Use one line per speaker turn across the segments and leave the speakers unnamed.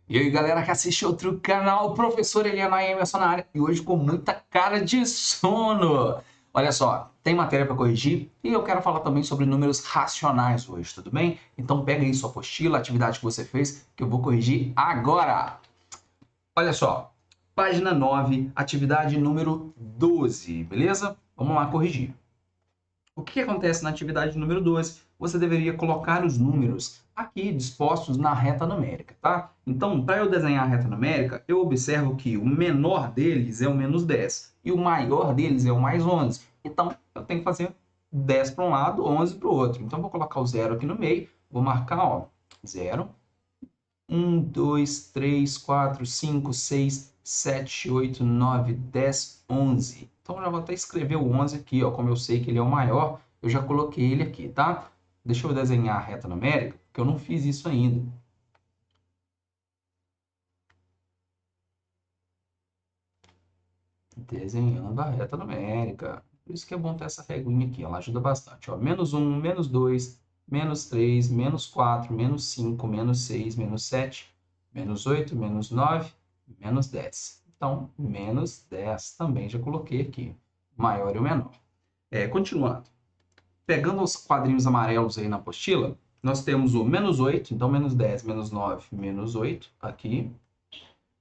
E aí, galera que assiste outro canal, professor Eliana Emerson na área, e hoje com muita cara de sono. Olha só, tem matéria para corrigir e eu quero falar também sobre números racionais hoje, tudo bem? Então pega aí sua apostila, a atividade que você fez, que eu vou corrigir agora. Olha só, página 9, atividade número 12, beleza? Vamos lá corrigir. O que acontece na atividade número 12? Você deveria colocar os números aqui dispostos na reta numérica, tá? Então, para eu desenhar a reta numérica, eu observo que o menor deles é o menos 10 e o maior deles é o mais 11. Então, eu tenho que fazer 10 para um lado, 11 para o outro. Então, vou colocar o zero aqui no meio, vou marcar, ó, 0, 1, 2, 3, 4, 5, 6, 7, 8, 9, 10, 11. Então, já vou até escrever o 11 aqui, ó, como eu sei que ele é o maior, eu já coloquei ele aqui, tá? Deixa eu desenhar a reta numérica, porque eu não fiz isso ainda. Desenhando a reta numérica. Por isso que é bom ter essa reguinha aqui, ela ajuda bastante. Ó. Menos 1, menos 2, menos 3, menos 4, menos 5, menos 6, menos 7, menos 8, menos 9, menos 10. Então, menos 10 também já coloquei aqui. Maior e o menor. Continuando. Pegando os quadrinhos amarelos aí na apostila, nós temos o menos 8, então menos 10, menos 9, menos 8 aqui.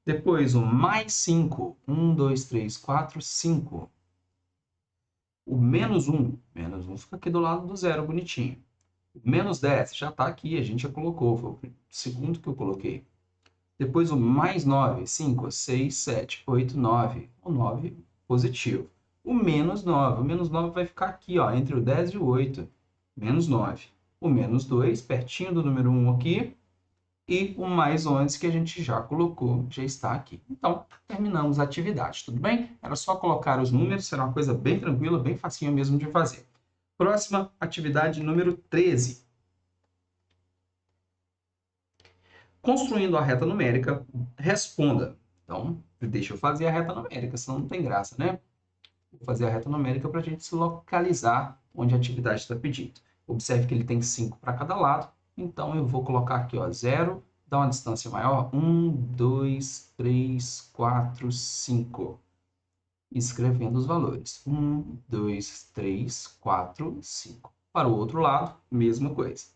Depois o mais 5, 1, 2, 3, 4, 5. O menos um fica aqui do lado do zero, bonitinho. O menos 10 já está aqui, a gente já colocou, foi o segundo que eu coloquei. Depois o mais 9, 5, 6, 7, 8, 9. O 9 positivo. O menos 9 vai ficar aqui, ó, entre o 10 e o 8. Menos 9. O menos 2, pertinho do número 1 aqui. E o mais 11 que a gente já colocou, já está aqui. Então, terminamos a atividade, tudo bem? Era só colocar os números, será uma coisa bem tranquila, bem facinha mesmo de fazer. Próxima atividade número 13. Construindo a reta numérica, responda. Então, deixa eu fazer a reta numérica, senão não tem graça, né? Vou fazer a reta numérica para a gente se localizar onde a atividade está pedindo. Observe que ele tem 5 para cada lado, então eu vou colocar aqui, ó, 0, dá uma distância maior, 1, 2, 3, 4, 5. Escrevendo os valores. 1, 2, 3, 4, 5. Para o outro lado, mesma coisa.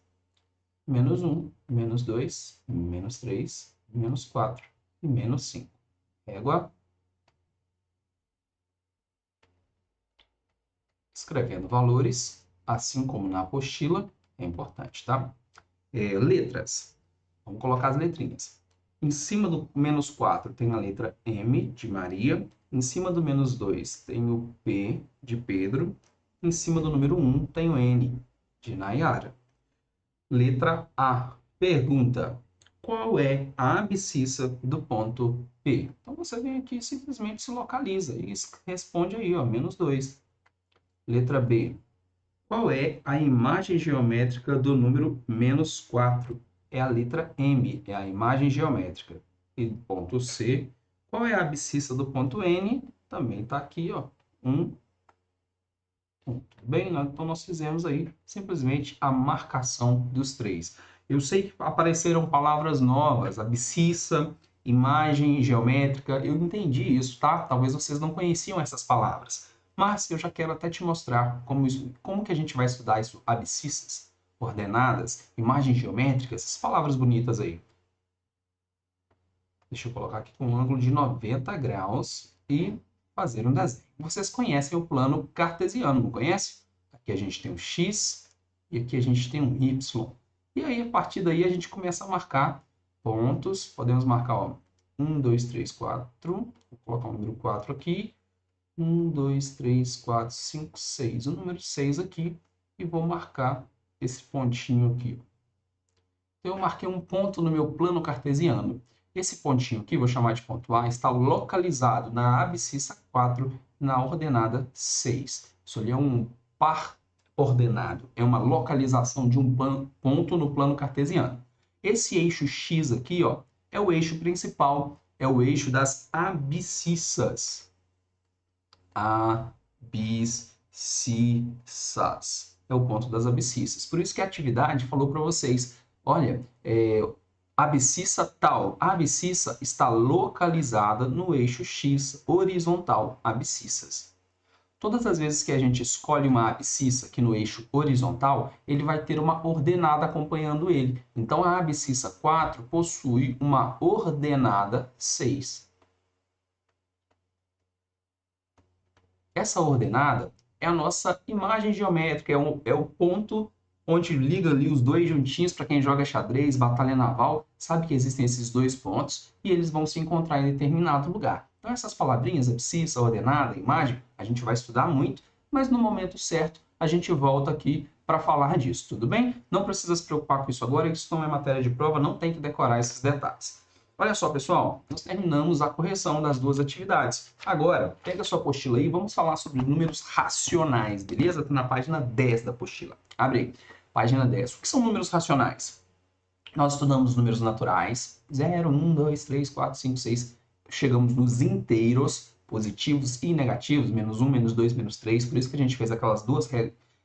Menos 1, menos 2, menos 3, menos 4 e menos 5. Régua. Escrevendo valores, assim como na apostila, é importante, tá? Letras. Vamos colocar as letrinhas. Em cima do menos 4 tem a letra M de Maria. Em cima do menos 2 tem o P de Pedro. Em cima do número 1 tem o N de Nayara. Letra A. Pergunta: qual é a abscissa do ponto P? Então você vem aqui e simplesmente se localiza e responde aí, ó, menos 2. Letra B. Qual é a imagem geométrica do número menos 4? É a letra M, é a imagem geométrica. E ponto C. Qual é a abscissa do ponto N? Também está aqui, ó, 1. Tudo bem? Então nós fizemos aí simplesmente a marcação dos três. Eu sei que apareceram palavras novas, abscissa, imagem geométrica, eu entendi isso, tá? Talvez vocês não conheciam essas palavras, mas eu já quero até te mostrar como que a gente vai estudar isso, abscissas, coordenadas, imagens geométricas, essas palavras bonitas aí. Deixa eu colocar aqui com um ângulo de 90 graus e fazer um desenho. Vocês conhecem o plano cartesiano, não conhece? Aqui a gente tem um X e aqui a gente tem um Y. E aí, a partir daí, a gente começa a marcar pontos. Podemos marcar, ó, 1, 2, 3, 4. Vou colocar o número 4 aqui. 1, 2, 3, 4, 5, 6. O número 6 aqui. E vou marcar esse pontinho aqui. Eu marquei um ponto no meu plano cartesiano. Esse pontinho aqui, vou chamar de ponto A, está localizado na abscissa 4, na ordenada 6. Isso ali é um par ordenado, é uma localização de um ponto no plano cartesiano. Esse eixo X aqui, ó, é o eixo principal, é o eixo das abscissas. Abscissas. É o ponto das abscissas. Por isso que a atividade falou para vocês, olha, abscissa tal. A abscissa está localizada no eixo X horizontal, abscissas. Todas as vezes que a gente escolhe uma abscissa aqui no eixo horizontal, ele vai ter uma ordenada acompanhando ele. Então, a abscissa 4 possui uma ordenada 6. Essa ordenada é a nossa imagem geométrica, é o ponto onde liga ali os dois juntinhos. Para quem joga xadrez, batalha naval, sabe que existem esses dois pontos e eles vão se encontrar em determinado lugar. Então essas palavrinhas, abscissa, ordenada, imagem, a gente vai estudar muito, mas no momento certo a gente volta aqui para falar disso, tudo bem? Não precisa se preocupar com isso agora, isso não é matéria de prova, não tem que decorar esses detalhes. Olha só, pessoal, nós terminamos a correção das duas atividades. Agora, pega a sua apostila aí e vamos falar sobre números racionais, beleza? Está na página 10 da apostila. Abre aí, página 10. O que são números racionais? Nós estudamos números naturais, 0, 1, 2, 3, 4, 5, 6. Chegamos nos inteiros, positivos e negativos, menos 1, menos 2, menos 3. Por isso que a gente fez aquelas duas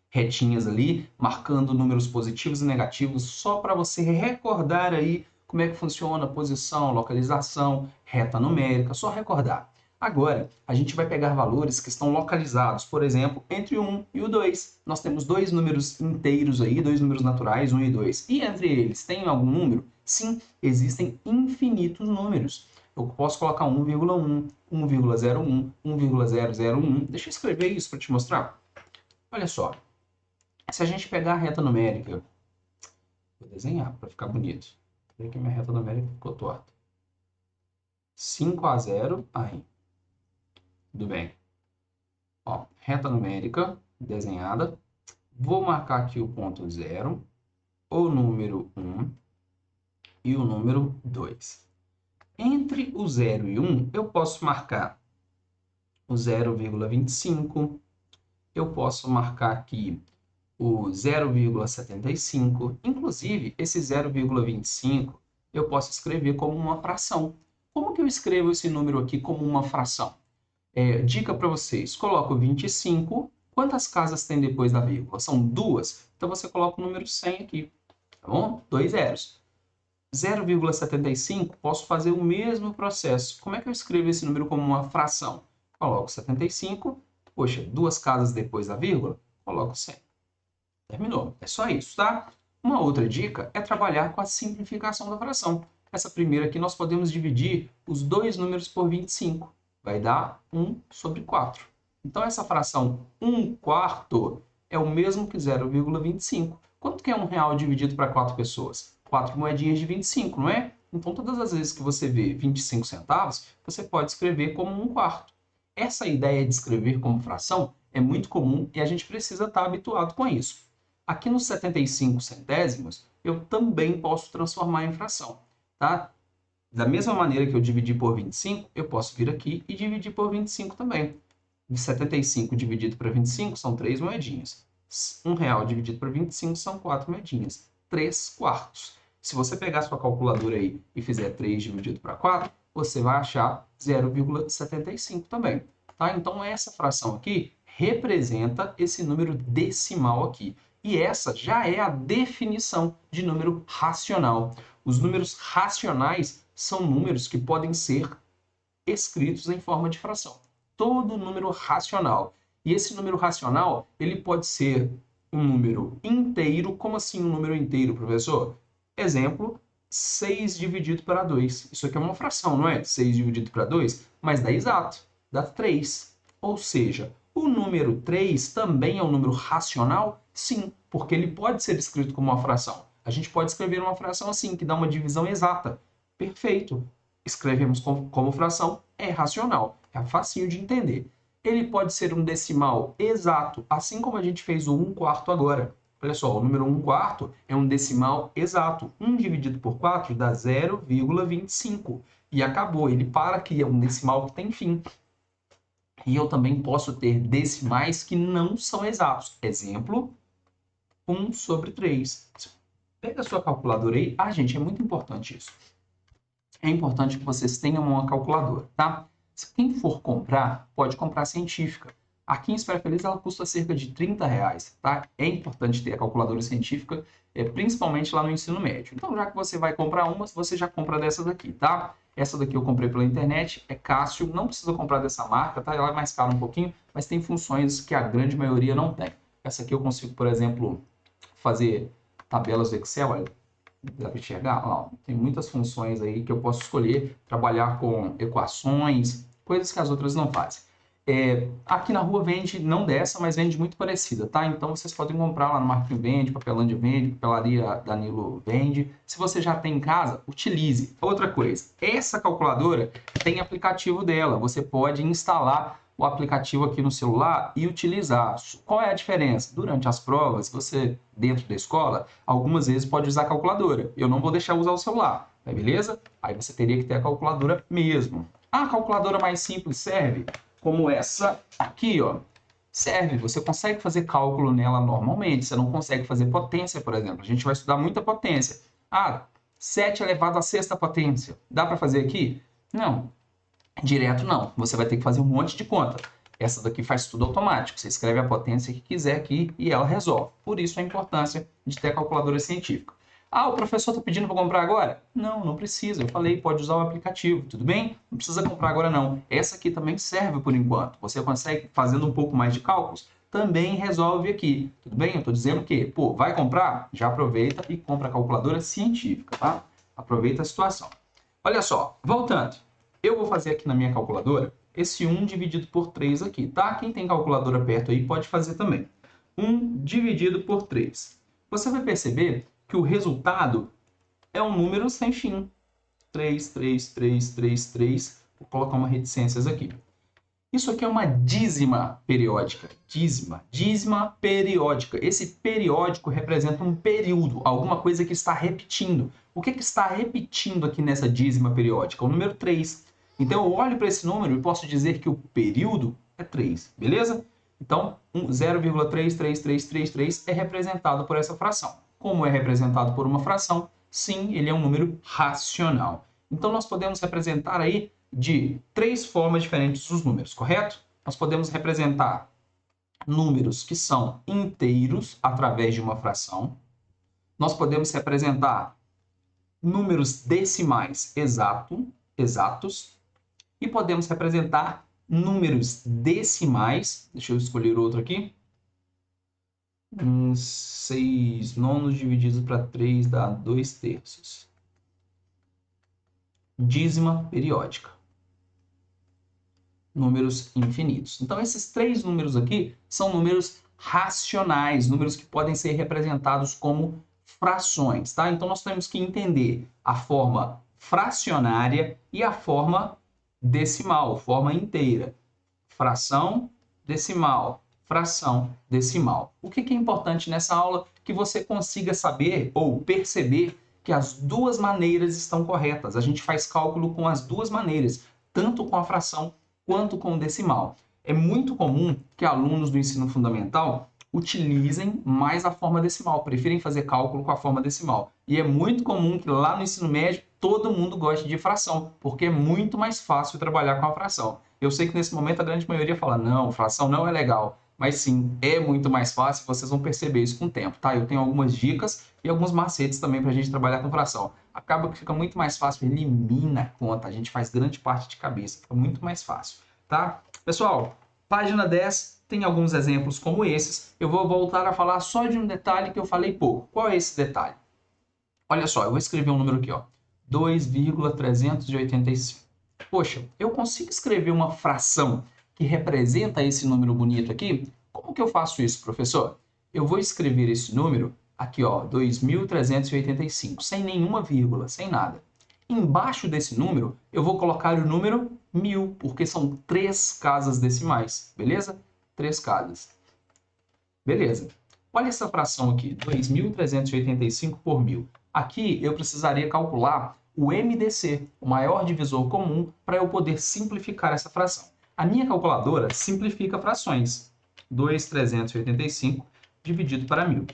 retinhas ali, marcando números positivos e negativos, só para você recordar aí como é que funciona posição, localização, reta numérica, só recordar. Agora, a gente vai pegar valores que estão localizados, por exemplo, entre o 1 e o 2. Nós temos dois números inteiros aí, dois números naturais, 1 e 2. E entre eles, tem algum número? Sim, existem infinitos números. Eu posso colocar 1,1, 1,01, 1,001. Deixa eu escrever isso para te mostrar. Olha só. Se a gente pegar a reta numérica, vou desenhar para ficar bonito. Vê que minha reta numérica ficou torta. 5 a 0, aí. Tudo bem. Ó, reta numérica desenhada. Vou marcar aqui o ponto 0, o número 1 e o número 2. Entre o 0 e 1, eu posso marcar o 0,25. Eu posso marcar aqui o 0,75. Inclusive, esse 0,25 eu posso escrever como uma fração. Como que eu escrevo esse número aqui como uma fração? Dica para vocês, coloco 25. Quantas casas tem depois da vírgula? São duas. Então, você coloca o número 100 aqui, tá bom? 2 zeros. 0,75, posso fazer o mesmo processo. Como é que eu escrevo esse número como uma fração? Coloco 75. Poxa, duas casas depois da vírgula? Coloco 100. Terminou. É só isso, tá? Uma outra dica é trabalhar com a simplificação da fração. Essa primeira aqui nós podemos dividir os dois números por 25. Vai dar 1 sobre 4. Então, essa fração 1/4 é o mesmo que 0,25. Quanto que é R$1 dividido para 4 pessoas? 4 moedinhas de 25, não é? Então, todas as vezes que você vê 25 centavos, você pode escrever como 1/4. Essa ideia de escrever como fração é muito comum e a gente precisa estar habituado com isso. Aqui nos 75 centésimos, eu também posso transformar em fração, tá? Da mesma maneira que eu dividi por 25, eu posso vir aqui e dividir por 25 também. 75 dividido por 25 são 3 moedinhas. R$1 dividido por 25 são 4 moedinhas. 3/4. Se você pegar sua calculadora aí e fizer 3 dividido por 4, você vai achar 0,75 também. Tá? Então, essa fração aqui representa esse número decimal aqui. E essa já é a definição de número racional. Os números racionais são números que podem ser escritos em forma de fração. Todo número racional. E esse número racional, ele pode ser um número inteiro. Como assim um número inteiro, professor? Exemplo, 6 dividido para 2. Isso aqui é uma fração, não é? 6 dividido para 2, mas dá exato, dá 3. Ou seja, o número 3 também é um número racional? Sim, porque ele pode ser escrito como uma fração. A gente pode escrever uma fração assim, que dá uma divisão exata. Perfeito. Escrevemos como fração, é racional. É facinho de entender. Ele pode ser um decimal exato, assim como a gente fez o 1/4 agora. Olha só, o número 1/4 é um decimal exato. 1 dividido por 4 dá 0,25. E acabou, ele para aqui, é um decimal que tem fim. E eu também posso ter decimais que não são exatos. Exemplo, 1 sobre 3. Pega a sua calculadora aí. Ah, gente, é muito importante isso. É importante que vocês tenham uma calculadora, tá? Quem for comprar, pode comprar científica. Aqui em Espera Feliz ela custa cerca de R$ 30, tá? É importante ter a calculadora científica, principalmente lá no ensino médio. Então, já que você vai comprar uma, você já compra dessa daqui, tá? Essa daqui eu comprei pela internet, é Cássio, não precisa comprar dessa marca, tá? Ela é mais cara um pouquinho, mas tem funções que a grande maioria não tem. Essa aqui eu consigo, por exemplo, fazer tabelas do Excel, olha, dá para enxergar? Ó, tem muitas funções aí que eu posso escolher, trabalhar com equações, coisas que as outras não fazem. Aqui na rua vende, não dessa, mas vende muito parecida, tá? Então vocês podem comprar lá no Marquinhos Vende, Papelândia Vende, Papelaria Danilo Vende. Se você já tem em casa, utilize. Outra coisa, essa calculadora tem aplicativo dela. Você pode instalar o aplicativo aqui no celular e utilizar. Qual é a diferença? Durante as provas, você, dentro da escola, algumas vezes pode usar a calculadora. Eu não vou deixar usar o celular, tá beleza? Aí você teria que ter a calculadora mesmo. A calculadora mais simples serve como essa aqui, ó. Serve, você consegue fazer cálculo nela normalmente, você não consegue fazer potência, por exemplo. A gente vai estudar muita potência. 7 elevado à sexta potência. Dá para fazer aqui? Não. Direto não. Você vai ter que fazer um monte de conta. Essa daqui faz tudo automático. Você escreve a potência que quiser aqui e ela resolve. Por isso a importância de ter a calculadora científica. O professor está pedindo para comprar agora? Não, não precisa. Eu falei, pode usar o aplicativo, tudo bem? Não precisa comprar agora não. Essa aqui também serve por enquanto. Você consegue, fazendo um pouco mais de cálculos, também resolve aqui, tudo bem? Eu estou dizendo que, vai comprar? Já aproveita e compra a calculadora científica, tá? Aproveita a situação. Olha só, voltando. Eu vou fazer aqui na minha calculadora esse 1 dividido por 3 aqui, tá? Quem tem calculadora perto aí pode fazer também. 1 dividido por 3. Você vai perceber que o resultado é um número sem fim. 3, 3, 3, 3, 3. Vou colocar uma reticências aqui. Isso aqui é uma dízima periódica. Dízima periódica. Esse periódico representa um período, alguma coisa que está repetindo. O que está repetindo aqui nessa dízima periódica? O número 3. Então eu olho para esse número e posso dizer que o período é 3, beleza? Então 0,33333 é representado por essa fração. Como é representado por uma fração, sim, ele é um número racional. Então nós podemos representar aí de 3 formas diferentes os números, correto? Nós podemos representar números que são inteiros através de uma fração. Nós podemos representar números decimais exatos. E podemos representar números decimais. Deixa eu escolher outro aqui. 6 nonos divididos para 3 dá 2/3. Dízima periódica. Números infinitos. Então, esses 3 números aqui são números racionais, números que podem ser representados como frações, tá? Então, nós temos que entender a forma fracionária e a forma decimal, forma inteira. Fração, decimal, fração, decimal. O que é importante nessa aula? Que você consiga saber ou perceber que as duas maneiras estão corretas. A gente faz cálculo com as duas maneiras, tanto com a fração quanto com o decimal. É muito comum que alunos do ensino fundamental utilizem mais a forma decimal, preferem fazer cálculo com a forma decimal. E é muito comum que lá no ensino médio todo mundo goste de fração, porque é muito mais fácil trabalhar com a fração. Eu sei que nesse momento a grande maioria fala, não, fração não é legal. Mas sim, é muito mais fácil, vocês vão perceber isso com o tempo, tá? Eu tenho algumas dicas e alguns macetes também para a gente trabalhar com fração. Acaba que fica muito mais fácil, elimina a conta, a gente faz grande parte de cabeça, fica muito mais fácil, tá? Pessoal, página 10 tem alguns exemplos como esses. Eu vou voltar a falar só de um detalhe que eu falei pouco. Qual é esse detalhe? Olha só, eu vou escrever um número aqui, ó. 2,385. Poxa, eu consigo escrever uma fração que representa esse número bonito aqui? Como que eu faço isso, professor? Eu vou escrever esse número aqui, ó, 2.385, sem nenhuma vírgula, sem nada. Embaixo desse número, eu vou colocar o número 1000, porque são 3 casas decimais, beleza? 3 casas. Beleza. Olha essa fração aqui, 2.385 por 1000. Aqui eu precisaria calcular o MDC, o maior divisor comum, para eu poder simplificar essa fração. A minha calculadora simplifica frações. 2.385 dividido para 1000.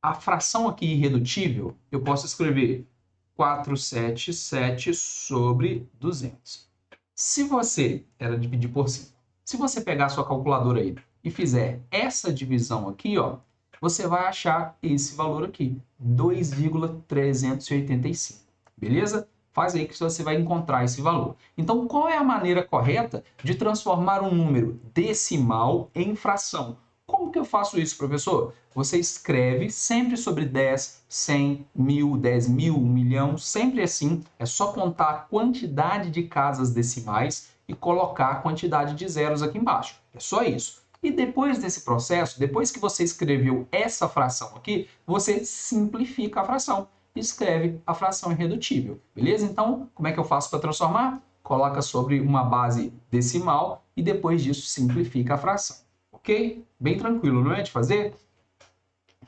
A fração aqui irredutível, eu posso escrever 477 sobre 200. Se você era dividir por 5, Se você pegar a sua calculadora aí e fizer essa divisão aqui, ó, você vai achar esse valor aqui, 2,385, beleza? Faz aí que você vai encontrar esse valor. Então, qual é a maneira correta de transformar um número decimal em fração? Como que eu faço isso, professor? Você escreve sempre sobre 10, 100, 1000, 10.000, 1 milhão, sempre assim. É só contar a quantidade de casas decimais e colocar a quantidade de zeros aqui embaixo. É só isso. E depois desse processo, depois que você escreveu essa fração aqui, você simplifica a fração. Escreve a fração irredutível, beleza? Então, como é que eu faço para transformar? Coloca sobre uma base decimal e depois disso simplifica a fração, ok? Bem tranquilo, não é de fazer?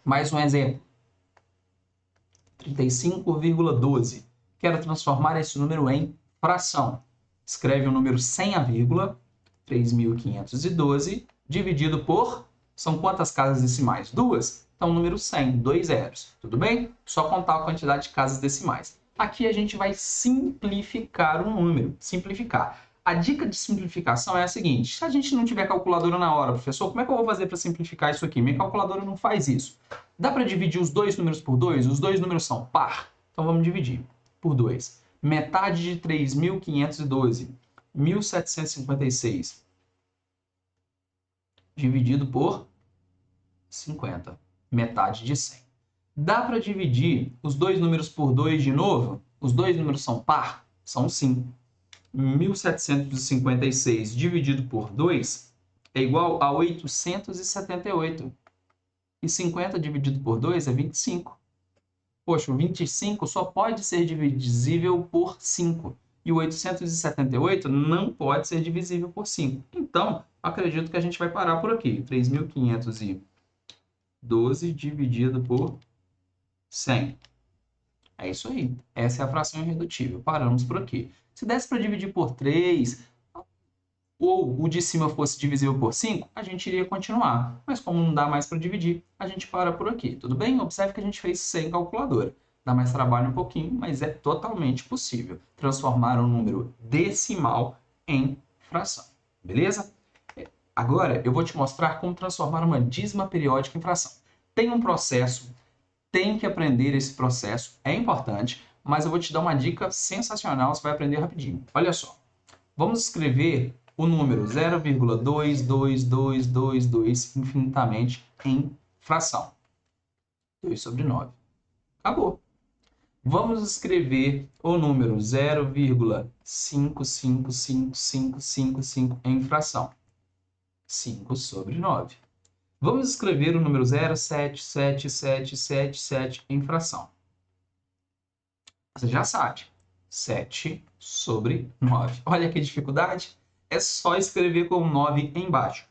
Mais um exemplo. 35,12. Quero transformar esse número em fração. Escreve o número sem a vírgula, 3.512, dividido por... São quantas casas decimais? 2? Então, número 100, 2 zeros. Tudo bem? Só contar a quantidade de casas decimais. Aqui a gente vai simplificar o número. Simplificar. A dica de simplificação é a seguinte. Se a gente não tiver calculadora na hora, professor, como é que eu vou fazer para simplificar isso aqui? Minha calculadora não faz isso. Dá para dividir os dois números por 2? Os dois números são par. Então, vamos dividir por 2. Metade de 3.512. 1.756. Dividido por 50. Metade de 100. Dá para dividir os dois números por 2 de novo? Os dois números são par? São sim. 1.756 dividido por 2 é igual a 878. E 50 dividido por 2 é 25. Poxa, o 25 só pode ser divisível por 5. E o 878 não pode ser divisível por 5. Então, acredito que a gente vai parar por aqui. 3.512 dividido por 100. É isso aí. Essa é a fração irredutível. Paramos por aqui. Se desse para dividir por 3, ou o de cima fosse divisível por 5, a gente iria continuar. Mas como não dá mais para dividir, a gente para por aqui. Tudo bem? Observe que a gente fez sem calculadora. Dá mais trabalho um pouquinho, mas é totalmente possível transformar um número decimal em fração. Beleza? Agora eu vou te mostrar como transformar uma dízima periódica em fração. Tem um processo, tem que aprender esse processo, é importante, mas eu vou te dar uma dica sensacional, você vai aprender rapidinho. Olha só, vamos escrever o número 0,22222 infinitamente em fração. 2 sobre 9. Acabou. Vamos escrever o número 0,555555 em fração. 5 sobre 9. Vamos escrever o número 0,77777 em fração. Você já sabe. 7 sobre 9. Olha que dificuldade. É só escrever com 9 embaixo.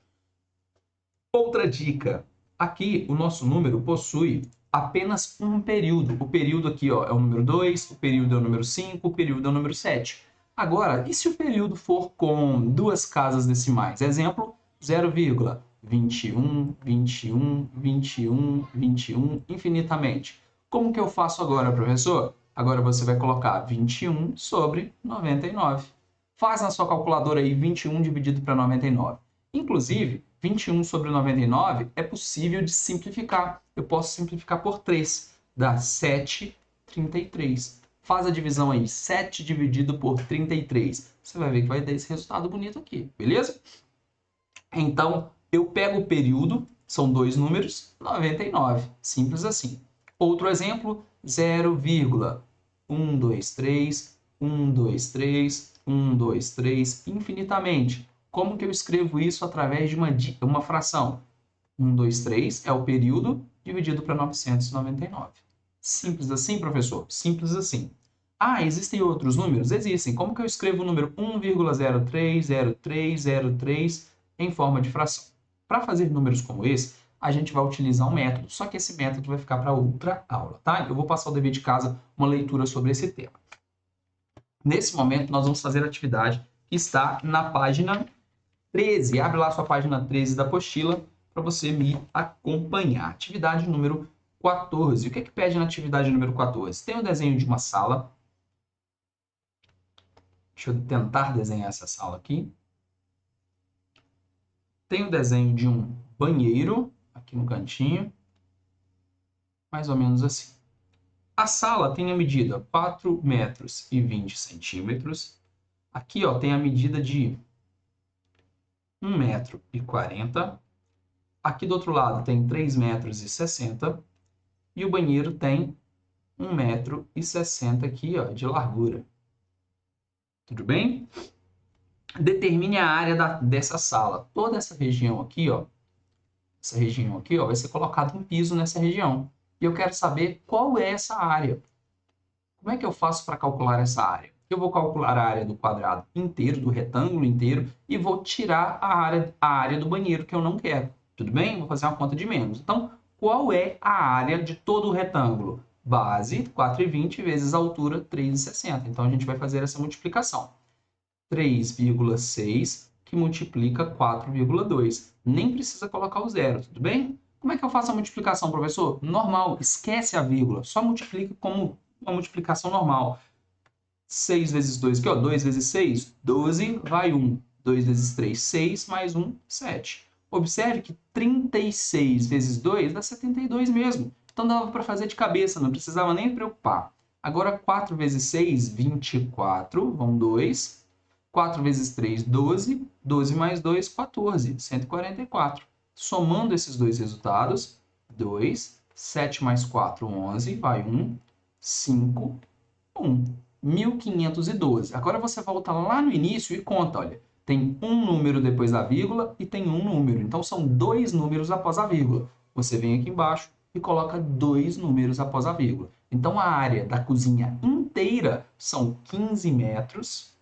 Outra dica. Aqui o nosso número possui apenas um período. O período aqui ó, é o número 2, o período é o número 5, o período é o número 7. Agora, e se o período for com duas casas decimais? Exemplo, 0,21, 21, 21, 21, infinitamente. Como que eu faço agora, professor? Agora você vai colocar 21 sobre 99. Faz na sua calculadora aí 21 dividido para 99. Inclusive, 21 sobre 99 é possível de simplificar. Eu posso simplificar por 3. Dá 7,33. Faz a divisão aí, 7 dividido por 33. Você vai ver que vai dar esse resultado bonito aqui, beleza? Então, eu pego o período, são dois números, 99. Simples assim. Outro exemplo, 0,123, 123, 123, infinitamente. Como que eu escrevo isso através de uma fração? 123 é o período dividido para 999. Simples assim, professor? Simples assim. Ah, existem outros números? Existem. Como que eu escrevo o número 1,030303 em forma de fração? Para fazer números como esse, a gente vai utilizar um método, só que esse método vai ficar para outra aula, tá? Eu vou passar o dever de casa, uma leitura sobre esse tema. Nesse momento, nós vamos fazer a atividade que está na página 13. Abre lá a sua página 13 da apostila para você me acompanhar. Atividade número 14. O que é que pede na atividade número 14? Tem o desenho de uma sala. Deixa eu tentar desenhar essa sala aqui. Tem o desenho de um banheiro, aqui no cantinho, mais ou menos assim. A sala tem a medida 4 metros e 20 centímetros. Aqui, ó, tem a medida de 1 metro e 40. Aqui do outro lado tem 3 metros e 60. E o banheiro tem 1 metro e 60 aqui, ó, de largura. Tudo bem? Determine a área dessa sala. Toda essa região aqui, ó, vai ser colocado um piso nessa região. E eu quero saber qual é essa área. Como é que eu faço para calcular essa área? Eu vou calcular a área do quadrado inteiro, do retângulo inteiro, e vou tirar a área do banheiro, que eu não quero. Tudo bem? Vou fazer uma conta de menos. Então, qual é a área de todo o retângulo? Base, 4,20 vezes altura, 3,60. Então, a gente vai fazer essa multiplicação. 3,6 que multiplica 4,2. Nem precisa colocar o zero, tudo bem? Como é que eu faço a multiplicação, professor? Normal, esquece a vírgula, só multiplica como uma multiplicação normal. 6 vezes 2, aqui, ó, 2 vezes 6, 12, vai 1. 2 vezes 3, 6, mais 1, 7. Observe que 36 vezes 2 dá 72 mesmo. Então dava para fazer de cabeça, não precisava nem preocupar. Agora 4 vezes 6, 24, vão 2. 4 vezes 3, 12. 12 mais 2, 14, 144. Somando esses dois resultados, 2, 7 mais 4, 11, vai 1, 5, 1. 1512. Agora você volta lá no início e conta, olha, tem um número depois da vírgula e tem um número. Então, são dois números após a vírgula. Você vem aqui embaixo e coloca dois números após a vírgula. Então, a área da cozinha inteira são 15 metros,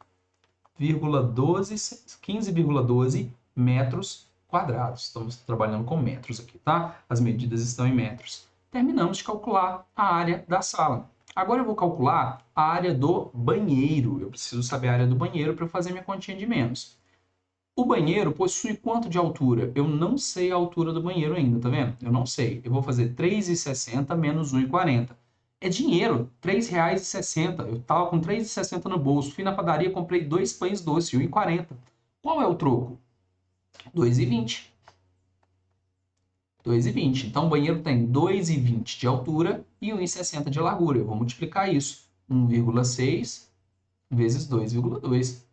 15,12 metros quadrados. Estamos trabalhando com metros aqui, tá? As medidas estão em metros. Terminamos de calcular a área da sala. Agora eu vou calcular a área do banheiro. Eu preciso saber a área do banheiro para eu fazer minha continha de menos. O banheiro possui quanto de altura? Eu não sei a altura do banheiro ainda, tá vendo? Eu não sei. Eu vou fazer 3,60 menos 1,40. É dinheiro, R$ 3,60. Eu estava com 3,60 no bolso. Fui na padaria, comprei 2 pães doces, 1,40. Qual é o troco? 2,20. 2,20. Então, o banheiro tem 2,20 de altura e 1,60 de largura. Eu vou multiplicar isso. 1,6 vezes 2,2.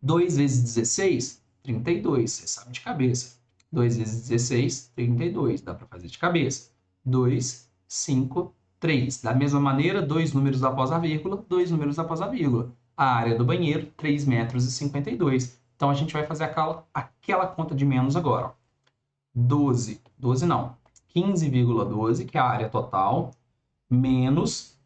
2 vezes 16, 32. Você sabe de cabeça. 2 vezes 16, 32. Dá para fazer de cabeça. 2, 5, 3. Da mesma maneira, dois números após a vírgula, dois números após a vírgula. A área do banheiro, 3 metros e 52. Então, a gente vai fazer aquela conta de menos agora. 12 não, 15,12, que é a área total, menos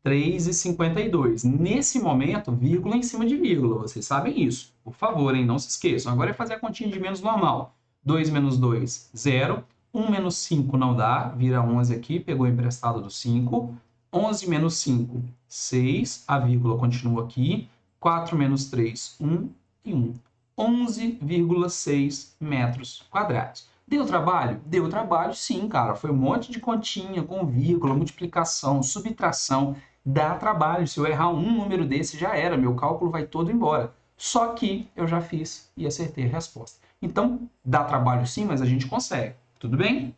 3,52. Nesse momento, vírgula em cima de vírgula, vocês sabem isso. Por favor, hein? Não se esqueçam. Agora é fazer a continha de menos normal. 2 menos 2, 0. 1 menos 5 não dá, vira 11 aqui, pegou emprestado do 5. 11 menos 5, 6. A vírgula continua aqui. 4 menos 3, 1 e 1. 11,6 metros quadrados. Deu trabalho? Deu trabalho, sim, cara. Foi um monte de continha com vírgula, multiplicação, subtração. Dá trabalho. Se eu errar um número desse, já era. Meu cálculo vai todo embora. Só que eu já fiz e acertei a resposta. Então, dá trabalho sim, mas a gente consegue. Tudo bem?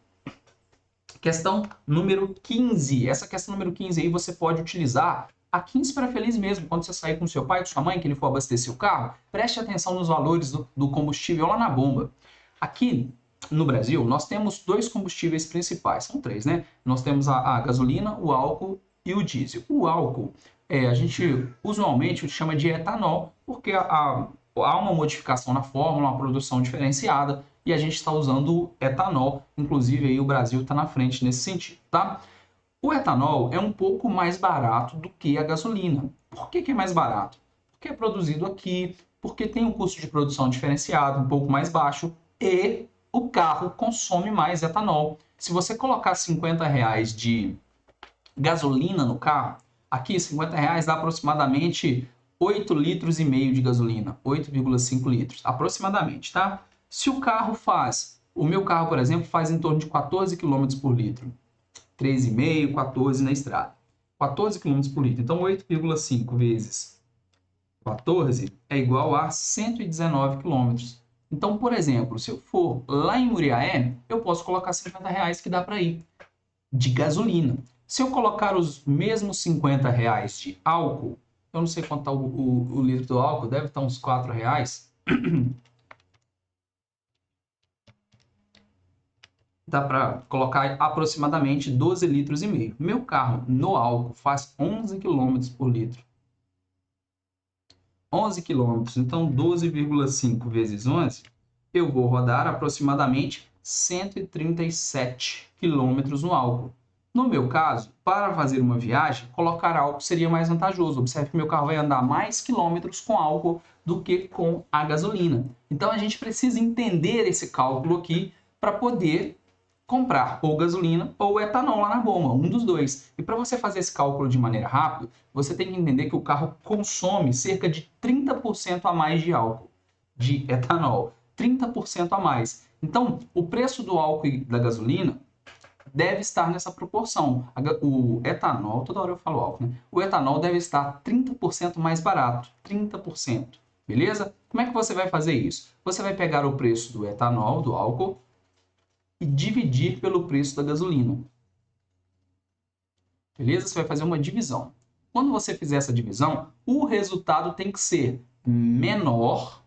Questão número 15. Essa questão número 15 aí você pode utilizar aqui em Espera Feliz mesmo, quando você sair com seu pai, com sua mãe, que ele for abastecer o carro, preste atenção nos valores do combustível lá na bomba. Aqui no Brasil, nós temos dois combustíveis principais, são três, né? Nós temos a gasolina, o álcool e o diesel. O álcool, a gente usualmente chama de etanol, porque há uma modificação na fórmula, uma produção diferenciada, e a gente está usando etanol, inclusive aí o Brasil está na frente nesse sentido, tá? O etanol é um pouco mais barato do que a gasolina. Por que é mais barato? Porque é produzido aqui, porque tem um custo de produção diferenciado, um pouco mais baixo, e o carro consome mais etanol. Se você colocar R$50 de gasolina no carro, aqui R$50 dá aproximadamente 8,5 litros de gasolina, 8,5 litros, aproximadamente, tá? Se o carro o meu carro, por exemplo, faz em torno de 14 km por litro, 13,5, 14 na estrada, 14 km por litro, então 8,5 vezes 14 é igual a 119 km. Então, por exemplo, se eu for lá em Muriaé, eu posso colocar R$50 que dá para ir de gasolina. Se eu colocar os mesmos R$50 de álcool, eu não sei quanto está o litro do álcool, deve estar uns R$4. Dá para colocar aproximadamente 12 litros e meio. Meu carro no álcool faz 11 km por litro. 11 km, então 12,5 vezes 11, eu vou rodar aproximadamente 137 km no álcool. No meu caso, para fazer uma viagem, colocar álcool seria mais vantajoso. Observe que meu carro vai andar mais quilômetros com álcool do que com a gasolina. Então a gente precisa entender esse cálculo aqui para poder comprar ou gasolina ou etanol lá na bomba, um dos dois. E para você fazer esse cálculo de maneira rápida, você tem que entender que o carro consome cerca de 30% a mais de álcool, de etanol. 30% a mais. Então, o preço do álcool e da gasolina deve estar nessa proporção. O etanol, toda hora eu falo álcool, né? O etanol deve estar 30% mais barato. 30%. Beleza? Como é que você vai fazer isso? Você vai pegar o preço do etanol, do álcool, e dividir pelo preço da gasolina. Beleza? Você vai fazer uma divisão. Quando você fizer essa divisão, o resultado tem que ser menor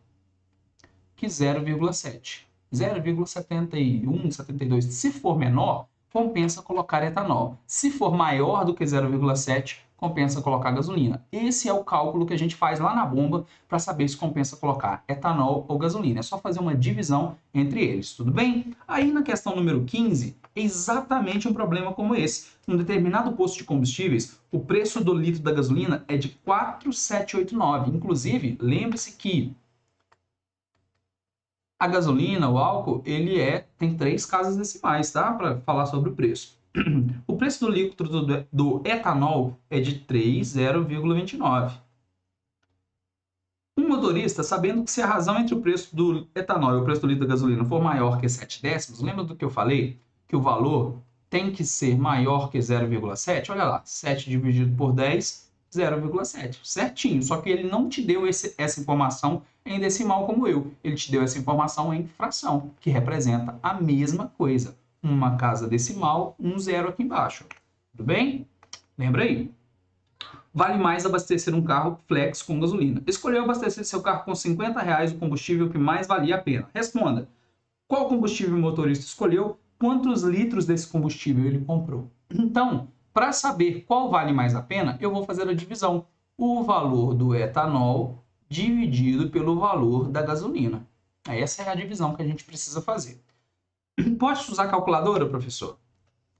que 0,7. 0,71, 72. Se for menor, compensa colocar etanol. Se for maior do que 0,7, compensa colocar gasolina. Esse é o cálculo que a gente faz lá na bomba para saber se compensa colocar etanol ou gasolina. É só fazer uma divisão entre eles, tudo bem? Aí na questão número 15, é exatamente um problema como esse. Num determinado posto de combustíveis, o preço do litro da gasolina é de 4,789. Inclusive, lembre-se que a gasolina, o álcool, tem 3 casas decimais, tá? Para falar sobre o preço. O preço do litro do etanol é de 3,029. Um motorista, sabendo que se a razão entre o preço do etanol e o preço do litro da gasolina for maior que 7 décimos, lembra do que eu falei? Que o valor tem que ser maior que 0,7? Olha lá, 7 dividido por 10, 0,7. Certinho, só que ele não te deu essa informação em decimal como eu. Ele te deu essa informação em fração, que representa a mesma coisa. Uma casa decimal, um zero aqui embaixo. Tudo bem? Lembra aí. Vale mais abastecer um carro flex com gasolina. Escolheu abastecer seu carro com R$50 o combustível que mais valia a pena. Responda. Qual combustível o motorista escolheu? Quantos litros desse combustível ele comprou? Então, para saber qual vale mais a pena, eu vou fazer a divisão. O valor do etanol dividido pelo valor da gasolina. Essa é a divisão que a gente precisa fazer. Posso usar calculadora, professor?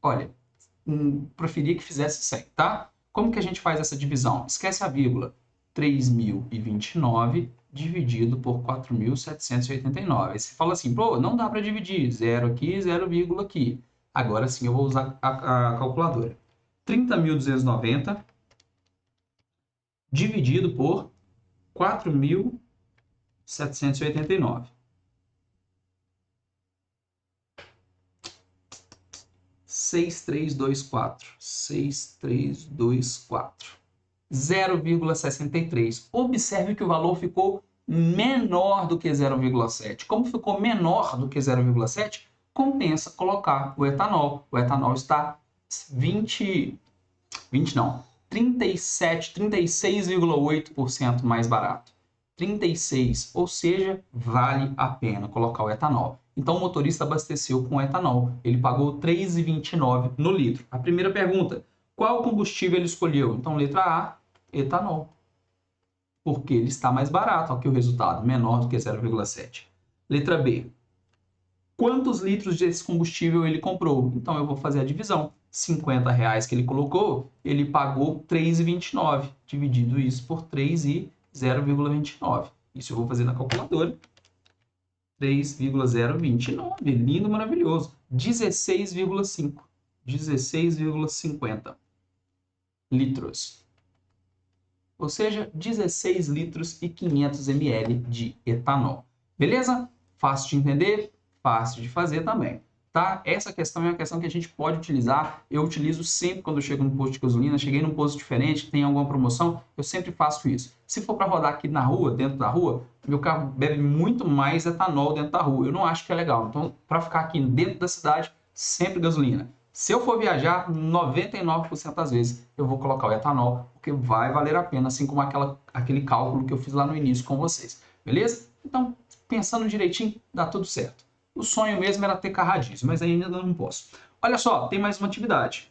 Olha, preferia que fizesse 100, tá? Como que a gente faz essa divisão? Esquece a vírgula. 3.029 dividido por 4.789. Aí você fala assim, pô, não dá para dividir. 0 aqui, 0, aqui. Agora sim eu vou usar a calculadora. 30.290 dividido por 4.789. 6.324. 6.324. 0,63. Observe que o valor ficou menor do que 0,7. Como ficou menor do que 0,7, compensa colocar o etanol. O etanol está 36,8% mais barato. 36, ou seja, vale a pena colocar o etanol. Então o motorista abasteceu com etanol. Ele pagou R$ 3,29 no litro. A primeira pergunta, qual combustível ele escolheu? Então, letra A, etanol. Porque ele está mais barato. Aqui o resultado, menor do que 0,7. Letra B, quantos litros desse combustível ele comprou? Então, eu vou fazer a divisão. R$50 que ele colocou, ele pagou R$ 3,29. Dividido isso por 3 e 0,29. Isso eu vou fazer na calculadora. 3,029. Lindo, maravilhoso. 16,5. 16,50 litros. Ou seja, 16 litros e 500 ml de etanol. Beleza? Fácil de entender, fácil de fazer também. tá? Essa questão é uma questão que a gente pode utilizar. Eu utilizo sempre quando eu chego no posto de gasolina. Cheguei num posto diferente, tem alguma promoção, eu sempre faço isso. Se for para rodar aqui na rua, dentro da rua, meu carro bebe muito mais etanol dentro da rua. Eu não acho que é legal. Então, para ficar aqui dentro da cidade, sempre gasolina. Se eu for viajar, 99% das vezes eu vou colocar o etanol, porque vai valer a pena, assim como aquele cálculo que eu fiz lá no início com vocês. Beleza? Então, pensando direitinho, dá tudo certo. O sonho mesmo era ter carro a diesel, mas ainda não posso. Olha só, tem mais uma atividade.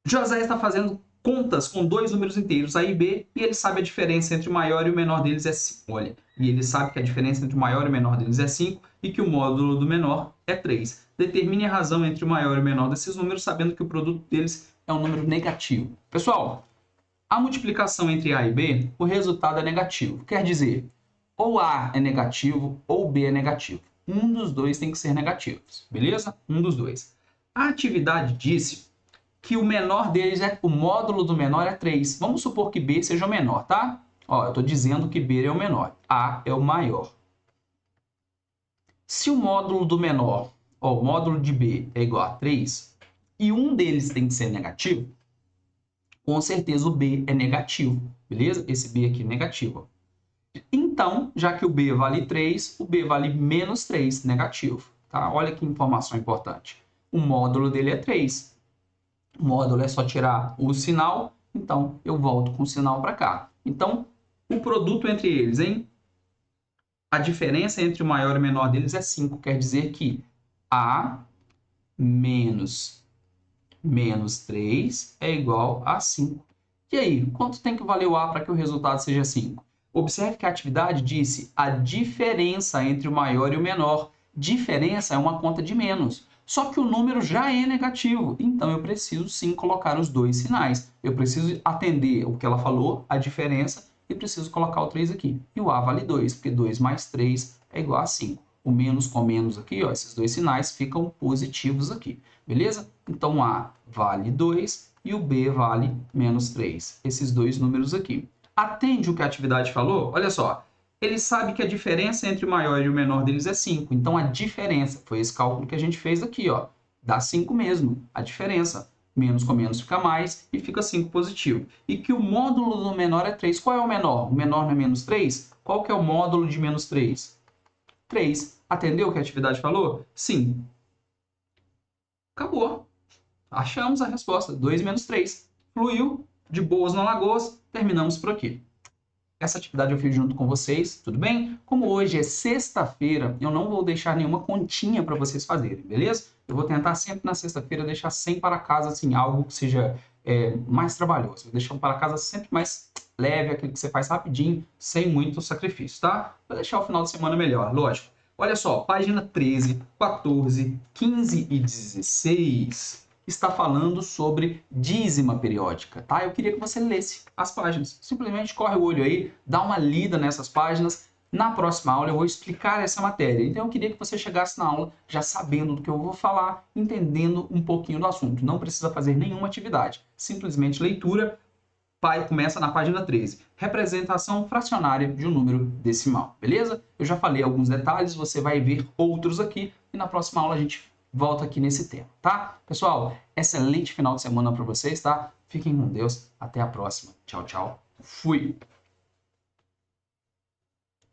José está fazendo contas com dois números inteiros, A e B, e ele sabe a diferença entre o maior e o menor deles é 5. Olha, e ele sabe que a diferença entre o maior e o menor deles é 5 e que o módulo do menor é 3. Determine a razão entre o maior e o menor desses números, sabendo que o produto deles é um número negativo. Pessoal, a multiplicação entre A e B, o resultado é negativo. Quer dizer, ou A é negativo ou B é negativo. Um dos dois tem que ser negativo, beleza? Um dos dois. A atividade disse que o menor deles o módulo do menor é 3. Vamos supor que B seja o menor, tá? Ó, eu estou dizendo que B é o menor, A é o maior. Se o módulo do menor, ó, o módulo de B é igual a 3, e um deles tem que ser negativo, com certeza o B é negativo, beleza? Esse B aqui é negativo. Então, já que o B vale 3, o B vale menos 3, negativo. Tá? Olha que informação importante. O módulo dele é 3. O módulo é só tirar o sinal, então eu volto com o sinal para cá. Então, o produto entre eles, hein? A diferença entre o maior e o menor deles é 5. Quer dizer que A menos 3 é igual a 5. E aí, quanto tem que valer o A para que o resultado seja 5? Observe que a atividade disse a diferença entre o maior e o menor. Diferença é uma conta de menos. Só que o número já é negativo, então eu preciso sim colocar os dois sinais. Eu preciso atender o que ela falou, a diferença, e preciso colocar o 3 aqui. E o A vale 2, porque 2 mais 3 é igual a 5. O menos com menos aqui, ó, esses dois sinais ficam positivos aqui, beleza? Então A vale 2 e o B vale menos 3. Esses dois números aqui. Atende o que a atividade falou? Olha só. Ele sabe que a diferença entre o maior e o menor deles é 5. Então, a diferença, foi esse cálculo que a gente fez aqui, ó. Dá 5 mesmo, a diferença. Menos com menos fica mais e fica 5 positivo. E que o módulo do menor é 3. Qual é o menor? O menor não é menos 3? Qual que é o módulo de menos 3? 3. Atendeu o que a atividade falou? Sim. Acabou. Achamos a resposta. 2 menos 3. Fluiu, de boas no Alagoas, terminamos por aqui. Essa atividade eu fiz junto com vocês, tudo bem? Como hoje é sexta-feira, eu não vou deixar nenhuma continha para vocês fazerem, beleza? Eu vou tentar sempre na sexta-feira deixar sem para casa, assim, algo que seja mais trabalhoso. Vou deixar para casa sempre mais leve, aquele que você faz rapidinho, sem muito sacrifício, tá? Vou deixar o final de semana melhor, lógico. Olha só, página 13, 14, 15 e 16 está falando sobre dízima periódica, tá? Eu queria que você lesse as páginas. Simplesmente corre o olho aí, dá uma lida nessas páginas. Na próxima aula eu vou explicar essa matéria. Então eu queria que você chegasse na aula já sabendo do que eu vou falar, entendendo um pouquinho do assunto. Não precisa fazer nenhuma atividade, simplesmente leitura. Começa na página 13. Representação fracionária de um número decimal, beleza? Eu já falei alguns detalhes, você vai ver outros aqui e na próxima aula a gente volta aqui nesse tema, tá? Pessoal, excelente final de semana para vocês, tá? Fiquem com Deus, até a próxima. Tchau, tchau. Fui!